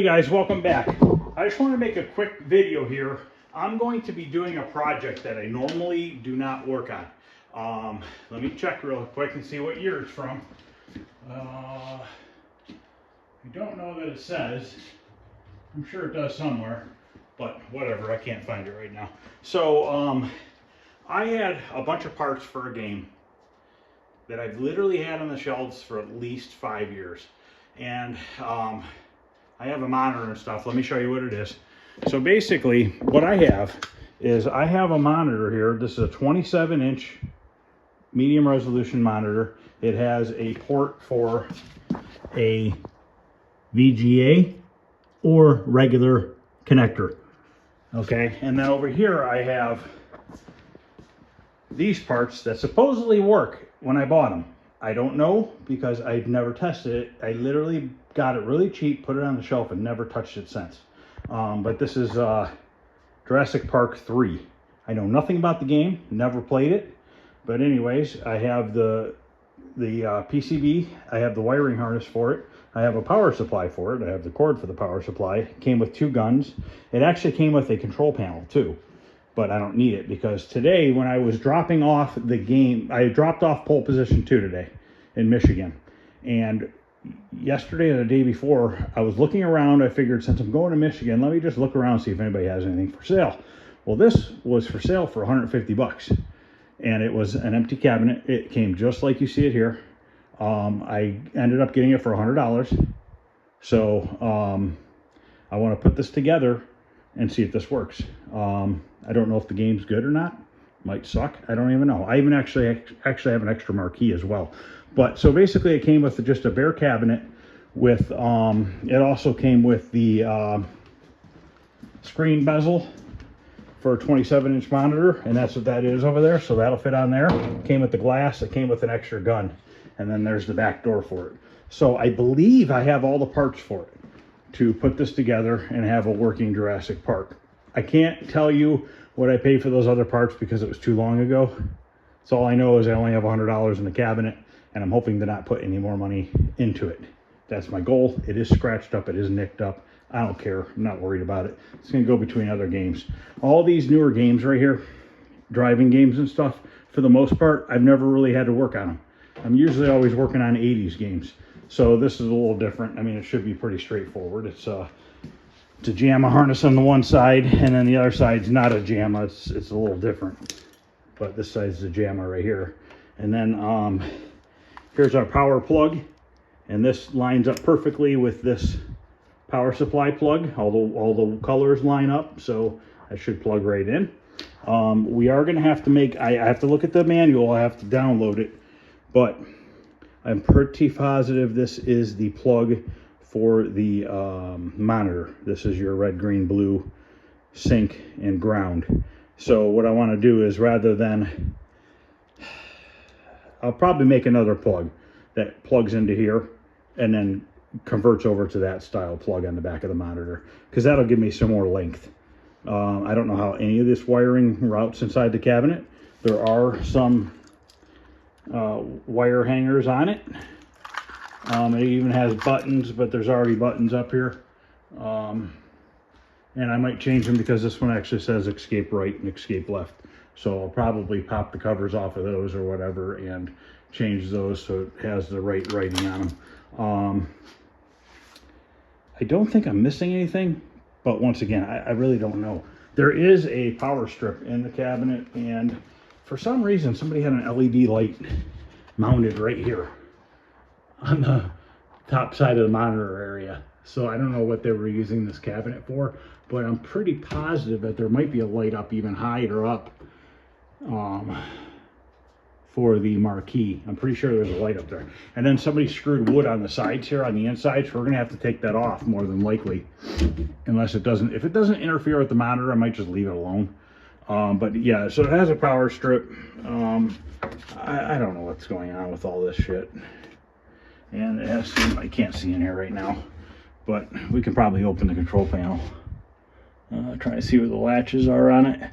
guys, welcome back. I just want to make a quick video here. I'm going to be doing a project that I normally do not work on. Let me check real quick and see what year it's from. I don't know that it says. I'm sure it does somewhere, but whatever, I can't find it right now. So I had a bunch of parts for a game that I've literally had on the shelves for at least 5 years. And I have a monitor and stuff. Let me show you what it is. So basically what I have is I have a monitor here. This is a 27-inch medium resolution monitor. It has a port for a VGA or regular connector. Okay, and then over here I have these parts that supposedly work when I bought them. I don't know because I've never tested it. I literally got it really cheap, put it on the shelf, and never touched it since. But this is Jurassic Park 3. I know nothing about the game, never played it. But anyways, I have the PCB, I have the wiring harness for it, I have a power supply for it, I have the cord for the power supply. It came with 2 guns. It actually came with a control panel too, but I don't need it because today when I was dropping off the game, I dropped off pole position 2 today in Michigan. And yesterday or the day before, I was looking around. I figured since I'm going to Michigan, let me just look around and see if anybody has anything for sale. Well, this was for sale for 150 bucks. And it was an empty cabinet. It came just like you see it here. I ended up getting it for $100. So I want to put this together and see if this works. I don't know if the game's good or not. Might suck. I don't even know. I even actually have an extra marquee as well. But so basically it came with just a bare cabinet with, it also came with the screen bezel for a 27-inch monitor, and that's what that is over there. So that'll fit on there. Came with the glass. It came with an extra gun. And then there's the back door for it. So I believe I have all the parts for it to put this together and have a working Jurassic Park. I can't tell you what I paid for those other parts because it was too long ago. So all I know is I only have $100 in the cabinet, and I'm hoping to not put any more money into it. That's my goal. It is scratched up. It is nicked up. I don't care. I'm not worried about it. It's going to go between other games. All these newer games right here, driving games and stuff, for the most part, I've never really had to work on them. I'm usually always working on 80s games. So this is a little different. I mean, it should be pretty straightforward. It's a JAMA harness on the one side, and then the other side's not a JAMA. It's a little different. But this side's the JAMA right here. And then here's our power plug. And this lines up perfectly with this power supply plug. All the colors line up, so I should plug right in. We are going to have to make, I have to look at the manual. I have to download it. But I'm pretty positive this is the plug for the monitor. This is your red, green, blue sync and ground. So what I want to do is, rather than, I'll probably make another plug that plugs into here and then converts over to that style plug on the back of the monitor, because that'll give me some more length. I don't know how any of this wiring routes inside the cabinet. There are some wire hangers on it. It even has buttons, but there's already buttons up here. And I might change them because this one actually says escape right and escape left. So I'll probably pop the covers off of those or whatever and change those so it has the right writing on them. I don't think I'm missing anything, but once again, I really don't know. There is a power strip in the cabinet, and for some reason, somebody had an LED light mounted right here on the top side of the monitor area. So I don't know what they were using this cabinet for, but I'm pretty positive that there might be a light up even higher up for the marquee. I'm pretty sure there's a light up there. And then somebody screwed wood on the sides here, on the inside, so we're gonna have to take that off more than likely. Unless it doesn't, if it doesn't interfere with the monitor, I might just leave it alone. But yeah, so it has a power strip. I don't know what's going on with all this shit. And it has some, I can't see in here right now, but we can probably open the control panel. Try to see where the latches are on it.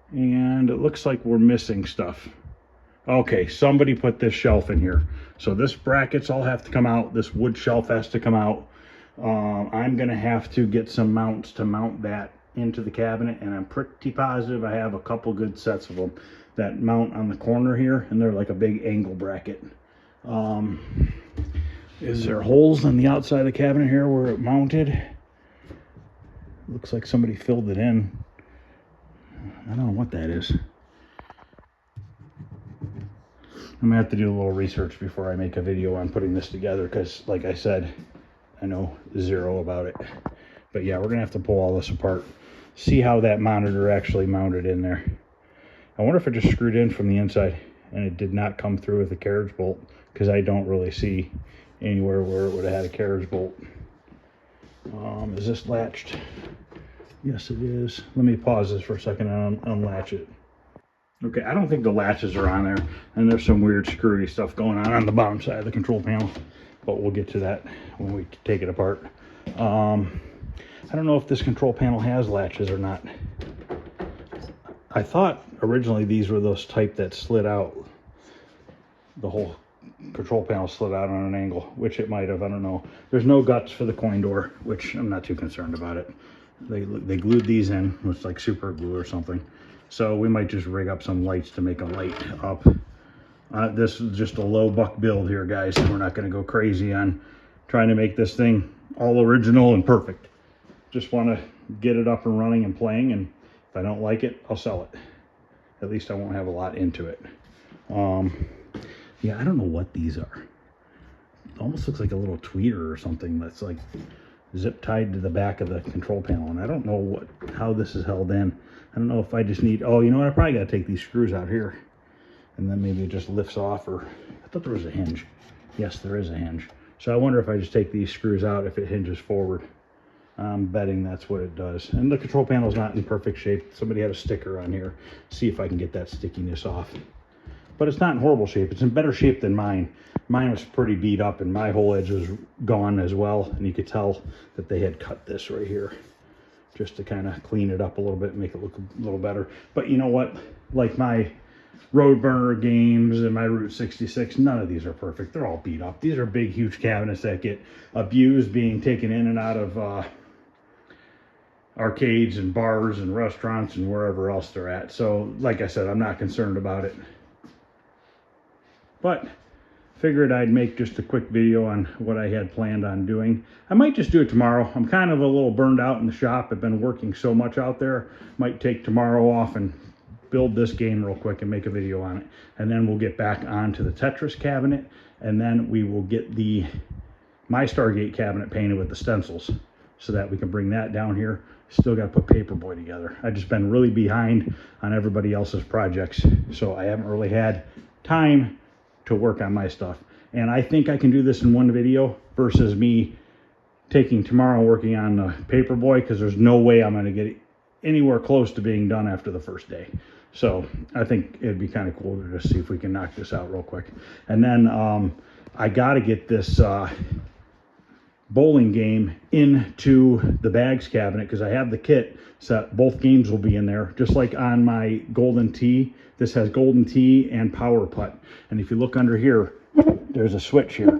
And it looks like we're missing stuff. Okay, somebody put this shelf in here. So this brackets all have to come out. This wood shelf has to come out. I'm gonna have to get some mounts to mount that into the cabinet, and I'm pretty positive I have a couple good sets of them that mount on the corner here, and they're like a big angle bracket. Is there holes on the outside of the cabinet here where it mounted? Looks like somebody filled it in. I don't know what that is. I'm gonna have to do a little research before I make a video on putting this together, because like I said, I know zero about it. But yeah, we're gonna have to pull all this apart, see how that monitor actually mounted in there. I wonder if it just screwed in from the inside and it did not come through with a carriage bolt, because I don't really see anywhere where it would have had a carriage bolt. Is this latched? Yes, it is. Let me pause this for a second and unlatch it. Okay, I don't think the latches are on there, and there's some weird screwy stuff going on the bottom side of the control panel, but we'll get to that when we take it apart. I don't know if this control panel has latches or not. I thought originally these were those type that slid out. The whole control panel slid out on an angle, which it might have, I don't know. There's no guts for the coin door, which I'm not too concerned about it. They glued these in with like super glue or something. So we might just rig up some lights to make a light up. This is just a low buck build here, guys. We're not going to go crazy on trying to make this thing all original and perfect. Just want to get it up and running and playing, and if I don't like it, I'll sell it. At least I won't have a lot into it. Yeah, I don't know what these are. It almost looks like a little tweeter or something that's like zip tied to the back of the control panel, and I don't know how this is held in. I don't know if I just need, oh, you know what, I probably got to take these screws out here, and then maybe it just lifts off, or I thought there was a hinge. Yes, there is a hinge. So I wonder if I just take these screws out, if it hinges forward. I'm betting that's what it does. And the control panel is not in perfect shape. Somebody had a sticker on here. See if I can get that stickiness off. But it's not in horrible shape. It's in better shape than mine. Mine was pretty beat up, and my whole edge was gone as well. And you could tell that they had cut this right here just to kind of clean it up a little bit and make it look a little better. But you know what? Like my Road Burner games and my Route 66, none of these are perfect. They're all beat up. These are big, huge cabinets that get abused, being taken in and out of arcades and bars and restaurants and wherever else they're at. So like I said, I'm not concerned about it. But figured I'd make just a quick video on what I had planned on doing. I might just do it tomorrow. I'm kind of a little burned out in the shop. I've been working so much out there. Might take tomorrow off and build this game real quick and make a video on it. And then we'll get back onto the Tetris cabinet, and then we will get my Stargate cabinet painted with the stencils so that we can bring that down here. Still got to put Paperboy together. I've just been really behind on everybody else's projects, so I haven't really had time to work on my stuff. And I think I can do this in one video versus me taking tomorrow working on the Paperboy, because there's no way I'm going to get anywhere close to being done after the first day. So I think it'd be kind of cool to just see if we can knock this out real quick. And then I got to get this bowling game into the bags cabinet, because I have the kit, so both games will be in there. Just like on my Golden Tee, this has Golden Tee and Power Putt. And if you look under here, there's a switch here.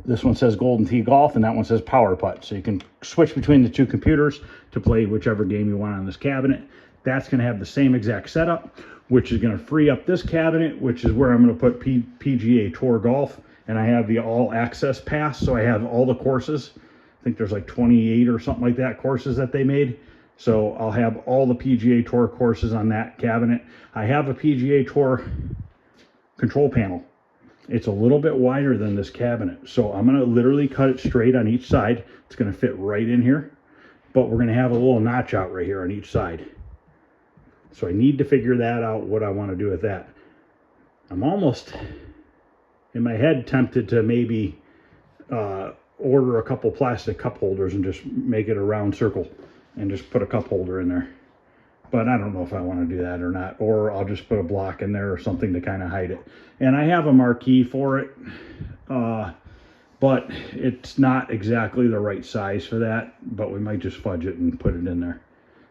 This one says Golden Tee Golf, and that one says Power Putt. So you can switch between the two computers to play whichever game you want on this cabinet. That's going to have the same exact setup, which is going to free up this cabinet, which is where I'm going to put PGA Tour Golf. And I have the all access pass, so I have all the courses. I think there's like 28 or something like that courses that they made. So I'll have all the PGA Tour courses on that cabinet. I have a PGA Tour control panel. It's a little bit wider than this cabinet, so I'm going to literally cut it straight on each side. It's going to fit right in here, but we're going to have a little notch out right here on each side. So I need to figure that out, what I want to do with that. I'm almost in my head tempted to maybe order a couple plastic cup holders and just make it a round circle and just put a cup holder in there. But I don't know if I want to do that or not, or I'll just put a block in there or something to kind of hide it. And I have a marquee for it, but it's not exactly the right size for that, but we might just fudge it and put it in there.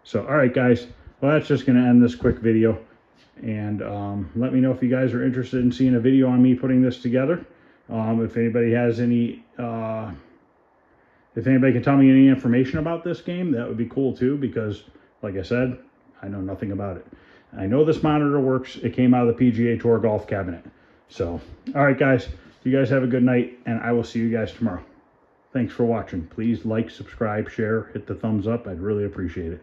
So, all right, guys, well, that's just going to end this quick video. And let me know if you guys are interested in seeing a video on me putting this together. If anybody has any, if anybody can tell me any information about this game, that would be cool too, because like I said, I know nothing about it. I know this monitor works. It came out of the PGA Tour golf cabinet. So, all right, guys, you guys have a good night, and I will see you guys tomorrow. Thanks for watching. Please like, subscribe, share, hit the thumbs up. I'd really appreciate it.